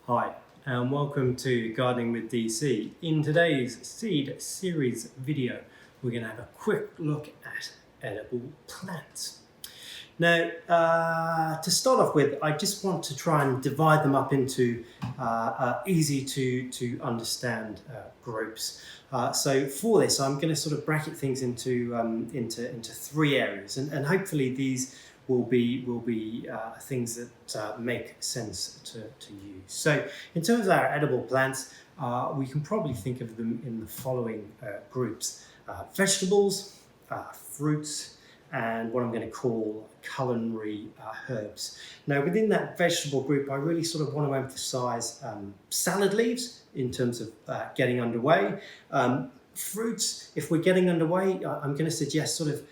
Hi, and welcome to Gardening with DC. In today's seed series video, we're going to have a quick look at edible plants. Now, to start off with, I just want to try and divide them up into easy to understand groups. So for this, I'm going to sort of bracket things into three areas, and hopefully these will be things that make sense to use. So in terms of our edible plants, we can probably think of them in the following groups: vegetables, fruits, and what I'm going to call culinary herbs. Now, within that vegetable group, I really sort of want to emphasize salad leaves in terms of getting underway. Fruits, if we're getting underway, I'm going to suggest sort of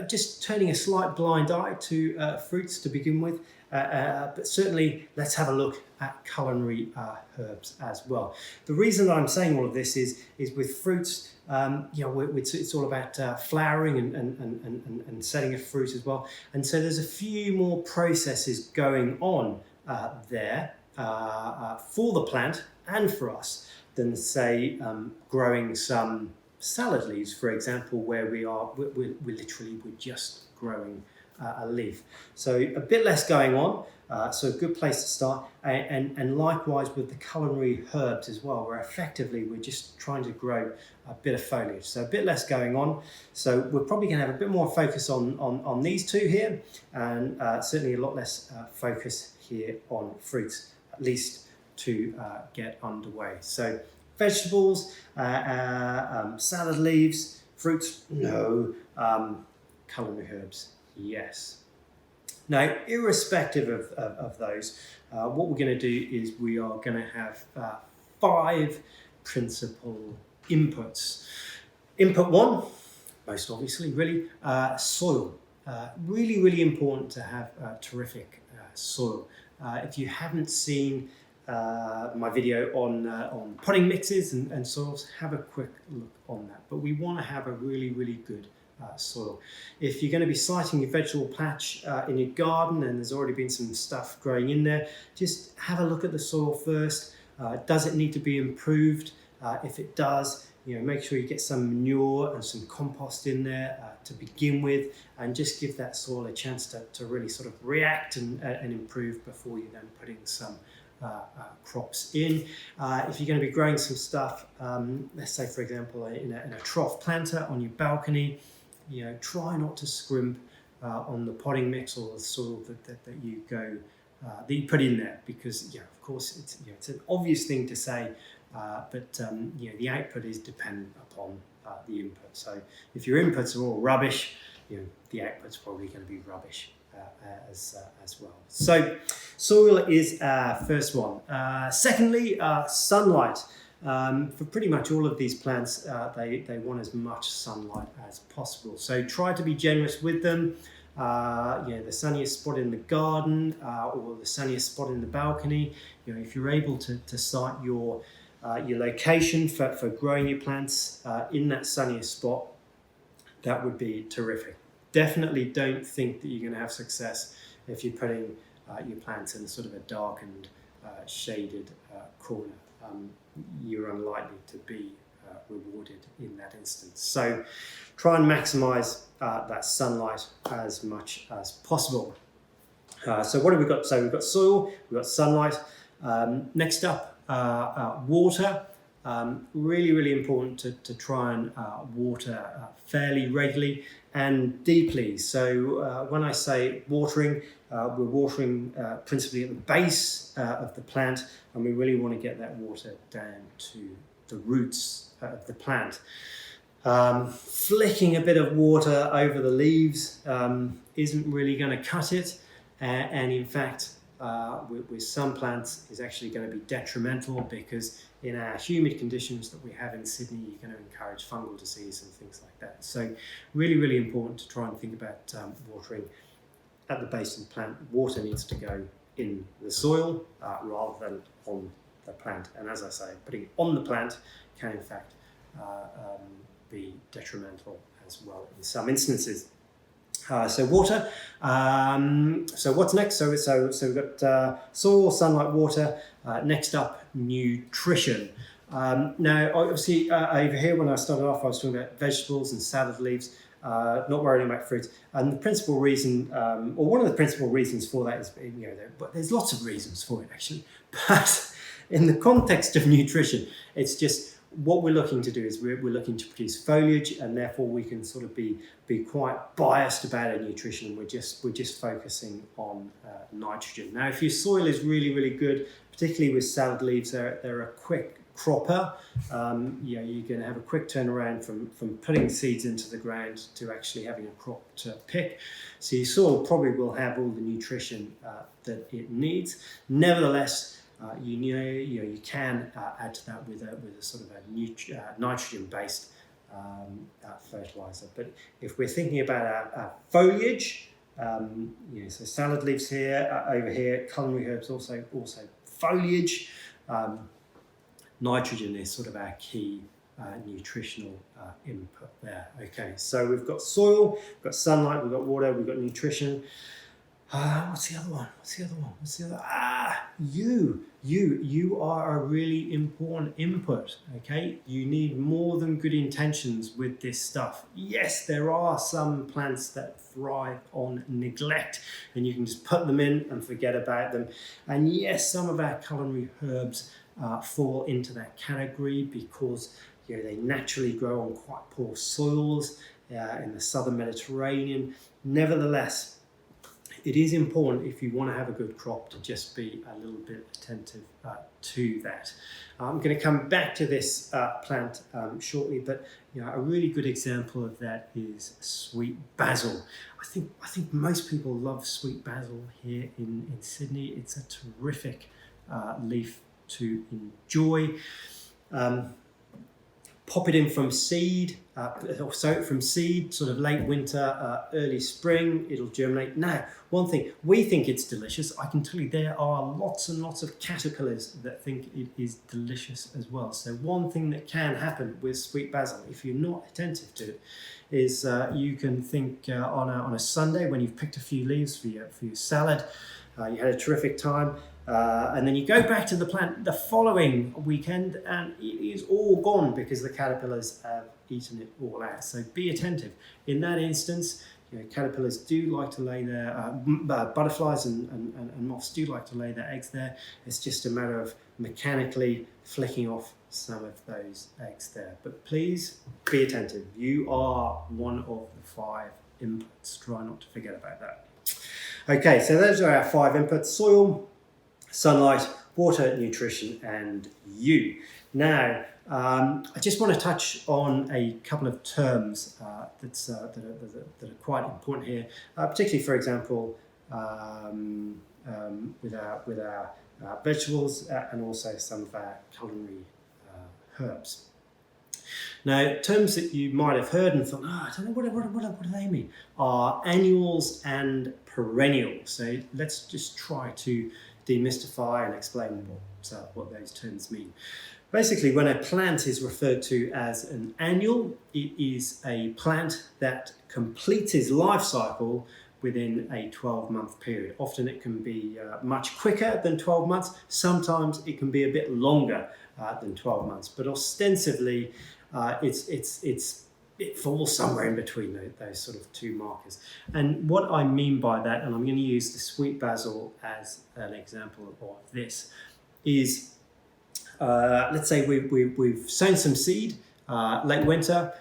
just turning a slight blind eye to fruits to begin with, but certainly let's have a look at culinary herbs as well. The reason that I'm saying all of this is with fruits, it's all about flowering and setting of fruit as well. And so there's a few more processes going on there for the plant and for us than, say, growing some salad leaves, for example, where we're just growing a leaf. So a bit less going on, so a good place to start. And likewise with the culinary herbs as well, where effectively we're just trying to grow a bit of foliage. So a bit less going on. So we're probably going to have a bit more focus on these two here, and certainly a lot less focus here on fruits, at least to get underway. So vegetables, salad leaves, fruits, no, culinary herbs, yes. Now, irrespective of those, what we're going to do is we are going to have 5 principal inputs. Input 1, most obviously, really, soil. Really important to have terrific soil. If you haven't seen my video on potting mixes and soils, have a quick look on that. But we want to have a really good soil. If you're going to be siting your vegetable patch in your garden and there's already been some stuff growing in there, just have a look at the soil first. Does it need to be improved? If it does, make sure you get some manure and some compost in there to begin with, and just give that soil a chance to really sort of react and improve before you then put in some crops in. If you're going to be growing some stuff, let's say for example in a trough planter on your balcony, try not to scrimp on the potting mix or the soil that you put in there, because of course it's an obvious thing to say, but the output is dependent upon the input. So if your inputs are all rubbish, the output's probably going to be rubbish as well. So soil is first one. Secondly, sunlight. For pretty much all of these plants, they want as much sunlight as possible. So try to be generous with them. The sunniest spot in the garden or the sunniest spot in the balcony. If you're able to site your location for growing your plants in that sunniest spot, that would be terrific. Definitely don't think that you're going to have success if you're putting your plants in sort of a darkened, shaded corner. You're unlikely to be rewarded in that instance. So try and maximize that sunlight as much as possible. So what have we got? So we've got soil, we've got sunlight. Next up, water. Really important to try and water fairly regularly and deeply. So when I say watering, we're watering principally at the base of the plant, and we really want to get that water down to the roots of the plant. Flicking a bit of water over the leaves isn't really going to cut it, and in fact with some plants is actually going to be detrimental, because in our humid conditions that we have in Sydney, you're going to encourage fungal disease and things like that. So really important to try and think about watering at the base of the plant. Water needs to go in the soil rather than on the plant. And as I say, putting it on the plant can in fact be detrimental as well in some instances. So water. So what's next? So we've got soil, sunlight, water. Next up, nutrition. Now, obviously, over here when I started off, I was talking about vegetables and salad leaves, not worrying about fruits. And the principal reason, or one of the principal reasons for that is, but there's lots of reasons for it actually. But in the context of nutrition, it's just what we're looking to do is we're looking to produce foliage, and therefore we can sort of be quite biased about our nutrition. We're just focusing on nitrogen. Now, if your soil is really good, particularly with salad leaves, they're a quick cropper. You're going to have a quick turnaround from putting seeds into the ground to actually having a crop to pick. So your soil probably will have all the nutrition that it needs. Nevertheless, you can add to that with a sort of a nitrogen-based fertilizer. But if we're thinking about our foliage, so salad leaves here, over here, culinary herbs also foliage. Nitrogen is sort of our key nutritional input there. Okay, so we've got soil, we've got sunlight, we've got water, we've got nutrition. What's the other one? You are a really important input, okay? You need more than good intentions with this stuff. Yes, there are some plants that thrive on neglect, and you can just put them in and forget about them. And yes, some of our culinary herbs fall into that category because they naturally grow on quite poor soils in the southern Mediterranean. Nevertheless, it is important, if you want to have a good crop, to just be a little bit attentive to that. I'm going to come back to this plant shortly, but a really good example of that is sweet basil. I think most people love sweet basil here in Sydney. It's a terrific leaf to enjoy. Pop it in from seed, sow it from seed, sort of late winter, early spring, it'll germinate. Now, one thing, we think it's delicious. I can tell you there are lots and lots of caterpillars that think it is delicious as well. So one thing that can happen with sweet basil, if you're not attentive to it, is you can think on a Sunday when you've picked a few leaves for your salad, you had a terrific time, and then you go back to the plant the following weekend and it is all gone because the caterpillars have eaten it all out. So be attentive. In that instance, caterpillars do like to lay their, butterflies and moths do like to lay their eggs there. It's just a matter of mechanically flicking off some of those eggs there. But please be attentive. You are one of the 5 inputs. Try not to forget about that. Okay, so those are our 5 inputs: soil, sunlight, water, nutrition, and you. Now, I just want to touch on a couple of terms that are quite important here, particularly, for example, with our vegetables and also some of our culinary herbs. Now, terms that you might have heard and thought, I don't know, what do they mean? Are annuals and perennials. So let's just try to demystify and explain what those terms mean. Basically, when a plant is referred to as an annual, it is a plant that completes its life cycle within a 12-month period. Often it can be much quicker than 12 months. Sometimes it can be a bit longer than 12 months. But ostensibly, it falls somewhere in between those sort of 2 markers. And what I mean by that, and I'm going to use the sweet basil as an example of this, is let's say we've sown some seed late winter.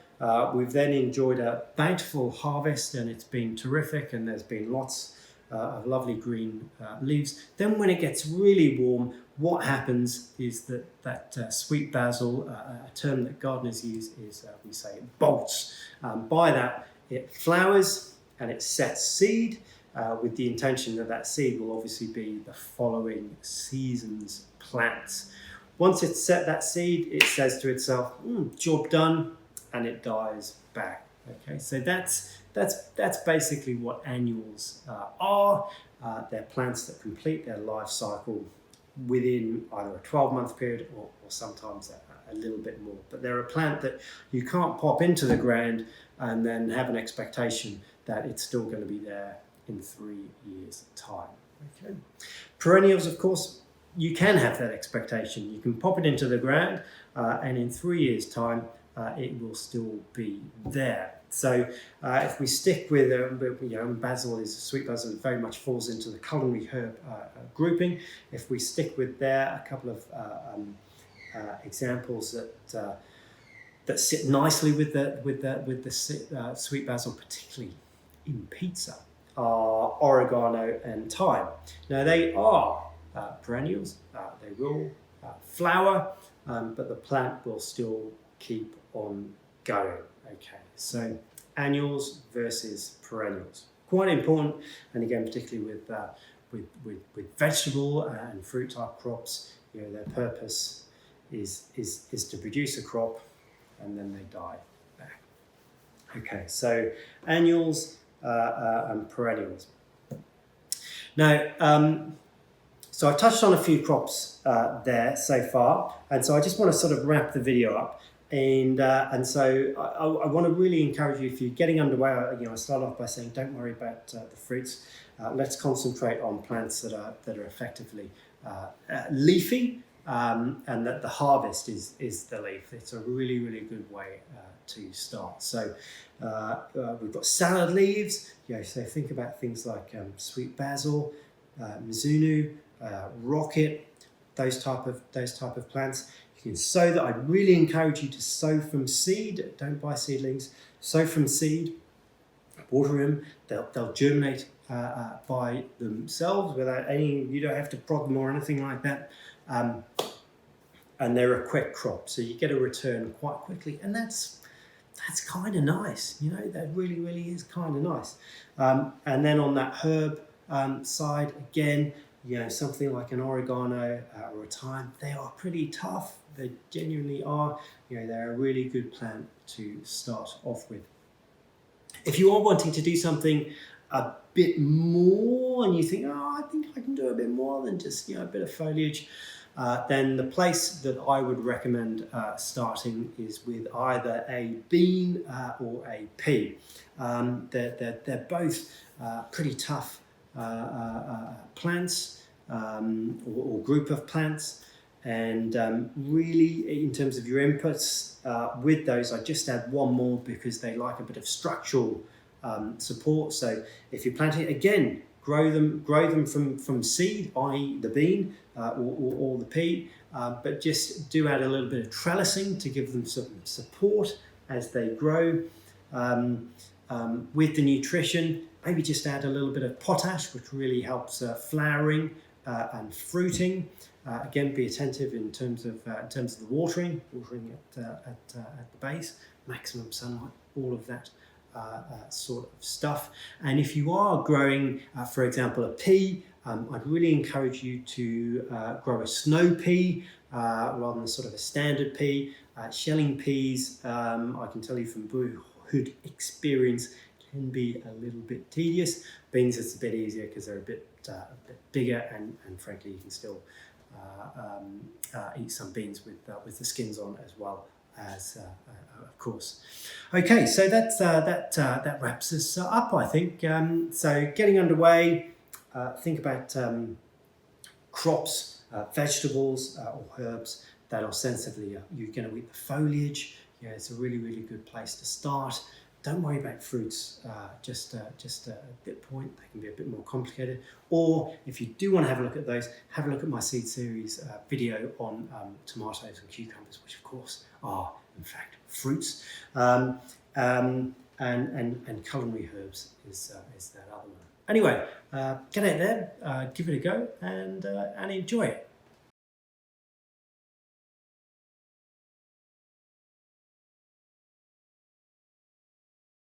We've then enjoyed a bountiful harvest and it's been terrific, and there's been lots of lovely green leaves. Then when it gets really warm, what happens is that sweet basil, a term that gardeners use is, we say, it bolts. By that, it flowers and it sets seed with the intention that seed will obviously be the following season's plants. Once it's set that seed, it says to itself, job done, and it dies back. Okay, so that's basically what annuals are. They're plants that complete their life cycle within either a 12-month period or sometimes a little bit more. But they're a plant that you can't pop into the ground and then have an expectation that it's still going to be there in 3 years' time. Okay. Perennials, of course, you can have that expectation. You can pop it into the ground and in 3 years' time, it will still be there. So if we stick with, basil sweet basil very much falls into the culinary herb grouping. If we stick with there, a couple of examples that sit nicely with the sweet basil, particularly in pizza, are oregano and thyme. Now they are perennials. They will flower, but the plant will still keep on going. Okay, so annuals versus perennials, quite important. And again, particularly with vegetable and fruit type crops, their purpose is to produce a crop, and then they die back. Okay, so annuals and perennials. Now, so I've touched on a few crops there so far, and so I just want to sort of wrap the video up. And so I want to really encourage you, if you're getting underway, I start off by saying don't worry about the fruits. Let's concentrate on plants that are effectively leafy, and that the harvest is the leaf. It's a really, really good way to start. So we've got salad leaves. So think about things like sweet basil, Mizuno, rocket, those type of plants. You can sow that. I'd really encourage you to sow from seed. Don't buy seedlings. Sow from seed. Water them. They'll germinate by themselves without any. You don't have to prod them or anything like that. And they're a quick crop, so you get a return quite quickly, and that's kind of nice. That really, really is kind of nice. And then on that herb side, again, something like an oregano or a thyme, they are pretty tough. They genuinely are. They're a really good plant to start off with. If you are wanting to do something a bit more, and you think, I think I can do a bit more than just a bit of foliage, then the place that I would recommend starting is with either a bean or a pea. They're both pretty tough plants or group of plants, and really in terms of your inputs with those, I just add one more because they like a bit of structural support. So if you're planting, again, grow them from seed, i.e. the bean or the pea, but just do add a little bit of trellising to give them some support as they grow. With the nutrition, maybe just add a little bit of potash, which really helps flowering and fruiting. Again, be attentive in terms of the watering at the base, maximum sunlight, all of that sort of stuff. And if you are growing, for example, a pea, I'd really encourage you to grow a snow pea rather than sort of a standard pea. Shelling peas, I can tell you from boyhood experience, can be a little bit tedious. Beans, it's a bit easier because they're a bit bigger, and frankly, you can still eat some beans with the skins on as well as of course. Okay, so that wraps us up, I think. So getting underway, think about crops, vegetables or herbs that ostensibly you're going to eat the foliage. It's a really, really good place to start. Don't worry about fruits, just a bit point. They can be a bit more complicated. Or if you do want to have a look at those, have a look at my seed series video on tomatoes and cucumbers, which of course are in fact fruits. And culinary herbs is that other one. Anyway, get out there, give it a go, and enjoy it.